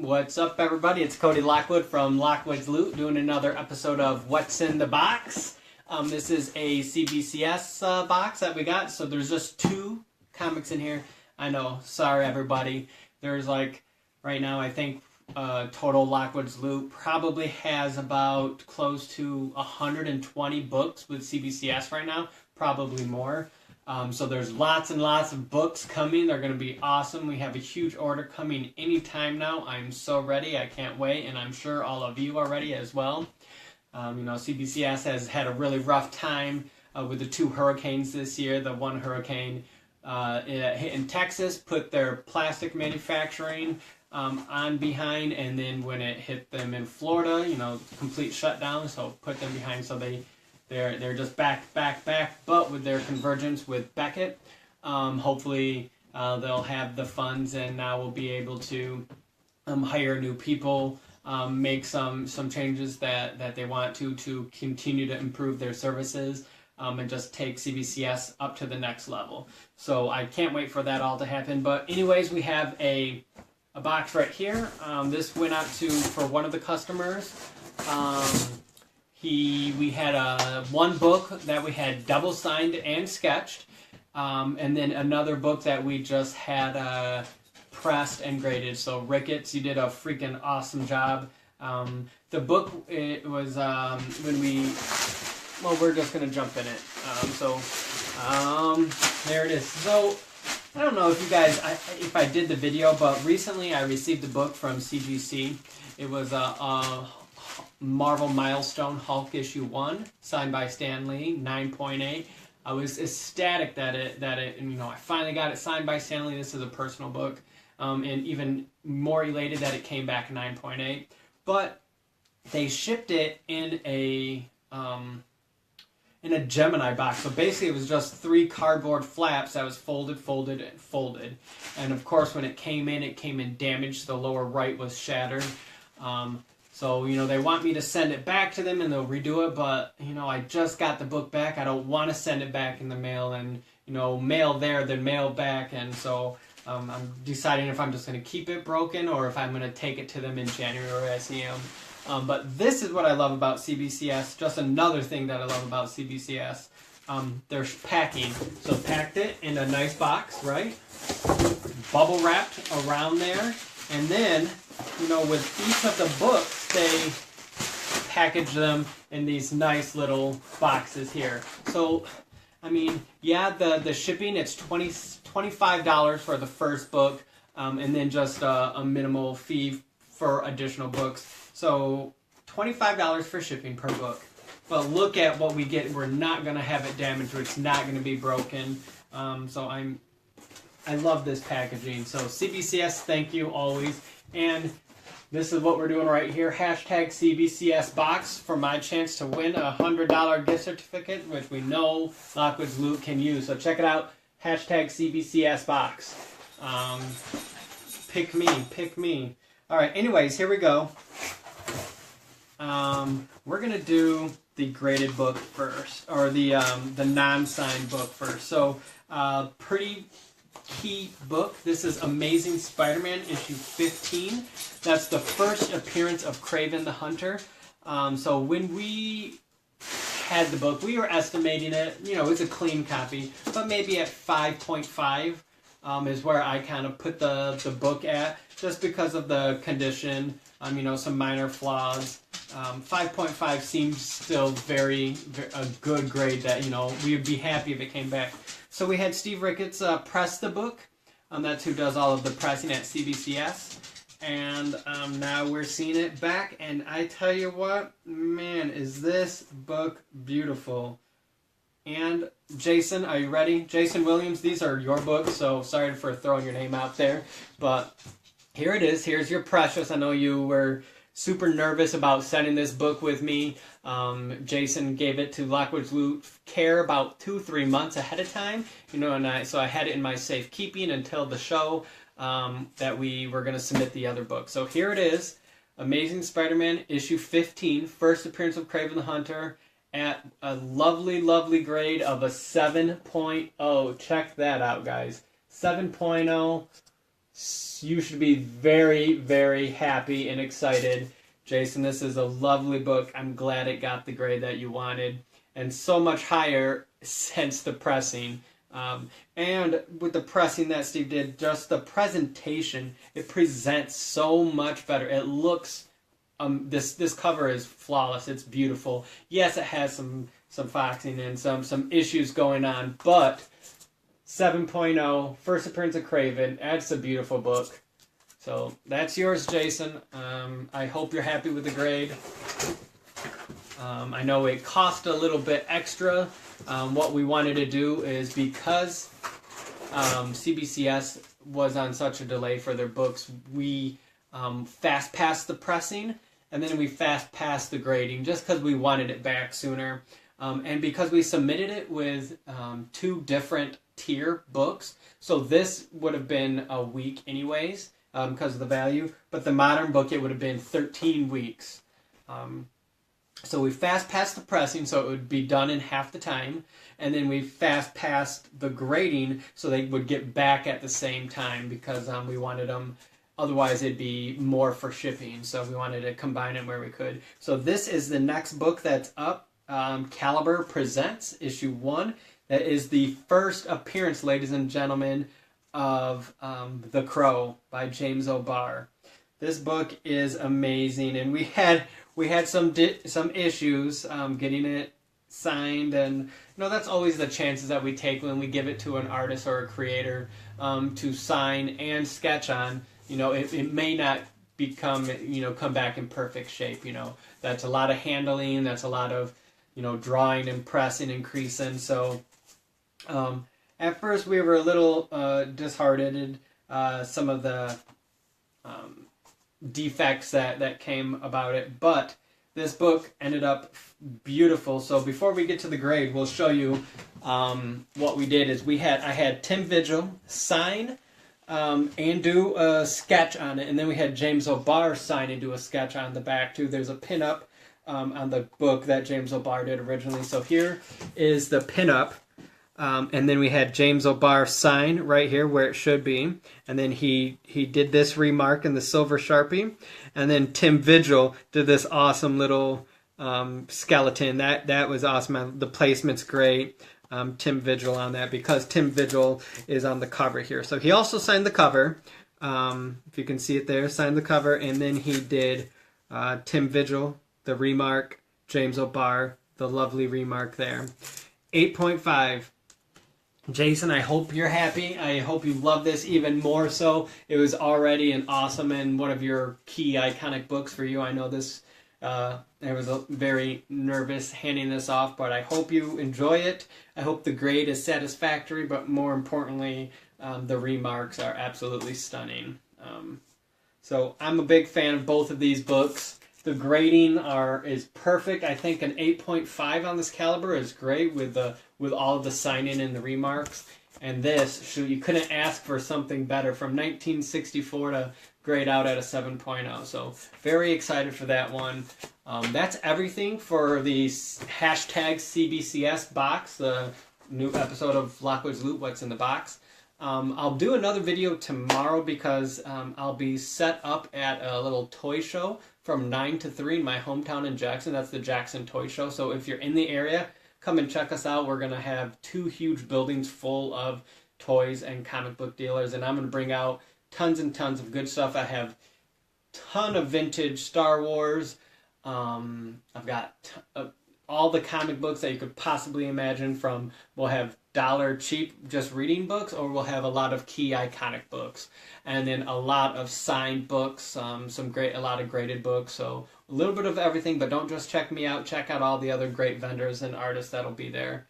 What's up, everybody? It's Cody Lockwood from LockwoodsLoot doing another episode of What's in the Box. This is a CBCS box that we got, so there's just 2 comics in here. I know, sorry everybody. There's like, right now I think total LockwoodsLoot probably has about close to 120 books with CBCS right now, probably more. So there's lots and lots of books coming. They're going to be awesome. We have a huge order coming anytime now. I'm so ready. I can't wait, and I'm sure all of you are ready as well. CBCS has had a really rough time with the 2 hurricanes this year. The one hurricane it hit in Texas, put their plastic manufacturing on behind, and then when it hit them in Florida, complete shutdown, so put them behind. So they're just back, but with their convergence with Beckett, hopefully they'll have the funds, and now we'll be able to hire new people, make some changes that they want to continue to improve their services, and just take CBCS up to the next level. So I can't wait for that all to happen. But anyways, we have a box right here. This went out for one of the customers. We had one book that we had double signed and sketched, and then another book that we just had pressed and graded. So Ricketts, you did a freaking awesome job. The book, it was we're just gonna jump in it. There it is. So I don't know if you guys, if I did the video, but recently I received a book from CGC. It was a Marvel Milestone Hulk issue 1, signed by Stan Lee, 9.8. I was ecstatic that I finally got it signed by Stan Lee. This is a personal book, and even more elated that it came back 9.8. But they shipped it in a Gemini box. So basically, it was just 3 cardboard flaps that was folded. And of course, when it came in damaged. The lower right was shattered. So, they want me to send it back to them and they'll redo it, but, I just got the book back. I don't want to send it back in the mail and, mail there, then mail back. And so I'm deciding if I'm just going to keep it broken or if I'm going to take it to them in January. I see them. But this is what I love about CBCS. Just another thing that I love about CBCS. Their packing. So packed it in a nice box, right? Bubble wrapped around there. And then, with each of the books, they package them in these nice little boxes here. So, the shipping, it's $25 for the first book, and then just a minimal fee for additional books. So, $25 for shipping per book. But look at what we get. We're not going to have it damaged, or it's not going to be broken. I love this packaging. So CBCS, thank you always. And this is what we're doing right here. Hashtag CBCSBOX for my chance to win a $100 gift certificate, which we know LockwoodsLoot can use. So check it out. Hashtag CBCSBOX. Pick me. All right. Anyways, here we go. We're gonna do the graded book first, or the non-signed book first. So pretty key book. This is Amazing Spider-Man issue 15. That's the first appearance of Kraven the Hunter. So when we had the book, we were estimating it, it's a clean copy, but maybe at 5.5 is where I kind of put the book at, just because of the condition, some minor flaws. 5.5 seems still very a good grade that, we would be happy if it came back. So we had Steve Ricketts press the book. That's who does all of the pressing at CBCS. And now we're seeing it back. And I tell you what, man, is this book beautiful. And Jason, are you ready? Jason Williams, these are your books, so sorry for throwing your name out there. But here it is. Here's your precious. I know you were super nervous about sending this book with me. Jason gave it to LockwoodsLoot Care about 2-3 months ahead of time, so I had it in my safekeeping until the show that we were going to submit the other book. So here it is, Amazing Spider-Man issue 15, first appearance of Kraven the Hunter, at a lovely, lovely grade of a 7.0. Check that out, guys. 7.0. You should be very, very happy and excited. Jason, this is a lovely book. I'm glad it got the grade that you wanted, and so much higher since the pressing. And with the pressing that Steve did, just the presentation, it presents so much better. It looks, this cover is flawless. It's beautiful. Yes, it has some foxing and some issues going on, but 7.0, first appearance of Craven, that's a beautiful book. So that's yours, Jason. I hope you're happy with the grade. I know it cost a little bit extra. What we wanted to do is, because CBCS was on such a delay for their books, we fast passed the pressing, and then we fast passed the grading just because we wanted it back sooner. And because we submitted it with 2 different tier books, so this would have been a week anyways, because of the value, but the modern book, it would have been 13 weeks. So we fast passed the pressing, so it would be done in half the time, and then we fast passed the grading, so they would get back at the same time, because we wanted them, otherwise it'd be more for shipping, so we wanted to combine it where we could. So this is the next book that's up, Caliber Presents, issue 1. That is the first appearance, ladies and gentlemen, of The Crow by James O'Barr. This book is amazing, and we had some issues getting it signed, and that's always the chances that we take when we give it to an artist or a creator to sign and sketch on. It may not become come back in perfect shape. That's a lot of handling. That's a lot of drawing and pressing and creasing. So at first we were a little disheartened. Some of the defects that came about it, but this book ended up beautiful. So before we get to the grade, we'll show you what we did. Is I had Tim Vigil sign and do a sketch on it, and then we had James O'Barr sign and do a sketch on the back too. There's a pinup on the book that James O'Barr did originally. So here is the pinup. And then we had James O'Barr sign right here where it should be. And then he did this remark in the silver Sharpie. And then Tim Vigil did this awesome little skeleton. That was awesome. The placement's great. Tim Vigil on that, because Tim Vigil is on the cover here. So he also signed the cover. If you can see it there, signed the cover. And then he did Tim Vigil, the remark, James O'Barr, the lovely remark there. 8.5. Jason, I hope you're happy. I hope you love this even more so. It was already an awesome and one of your key iconic books for you. I know this, I was very nervous handing this off, but I hope you enjoy it. I hope the grade is satisfactory, but more importantly, the remarks are absolutely stunning. So I'm a big fan of both of these books. The grading is perfect. I think an 8.5 on this Caliber is great with all of the signing and the remarks. And this, shoot, you couldn't ask for something better. From 1964 to grade out at a 7.0. So very excited for that one. That's everything for the hashtag CBCSBOX, the new episode of LockwoodsLoot, What's in the Box. I'll do another video tomorrow because I'll be set up at a little toy show from 9 to 3 in my hometown in Jackson. That's the Jackson Toy Show. So if you're in the area, come and check us out. We're going to have 2 huge buildings full of toys and comic book dealers, and I'm going to bring out tons and tons of good stuff. I have a ton of vintage Star Wars. I've got all the comic books that you could possibly imagine. We'll have dollar cheap just reading books, or we'll have a lot of key iconic books, and then a lot of signed books, a lot of graded books. So a little bit of everything, but don't just check me out. Check out all the other great vendors and artists that'll be there.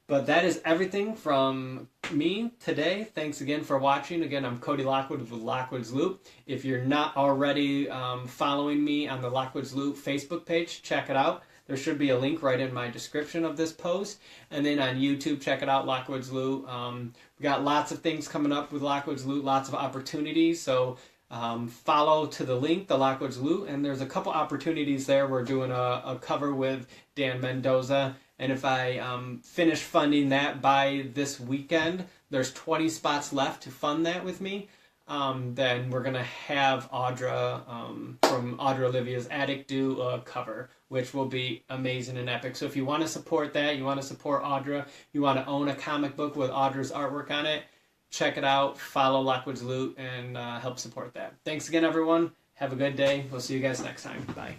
But that is everything from me today. Thanks again for watching. Again, I'm Cody Lockwood with LockwoodsLoot. If you're not already following me on the LockwoodsLoot Facebook page, check it out. There should be a link right in my description of this post. And then on YouTube, check it out, LockwoodsLoot. We got lots of things coming up with LockwoodsLoot, lots of opportunities. So follow to the link, the LockwoodsLoot, and there's a couple opportunities there. We're doing a cover with Dan Mendoza. And if I finish funding that by this weekend, there's 20 spots left to fund that with me. then we're going to have Audra from Audra Olivia's Attic do a cover, which will be amazing and epic. So if you want to support that, you want to support Audra, you want to own a comic book with Audra's artwork on it, check it out, follow LockwoodsLoot, and help support that. Thanks again, everyone. Have a good day. We'll see you guys next time. Bye.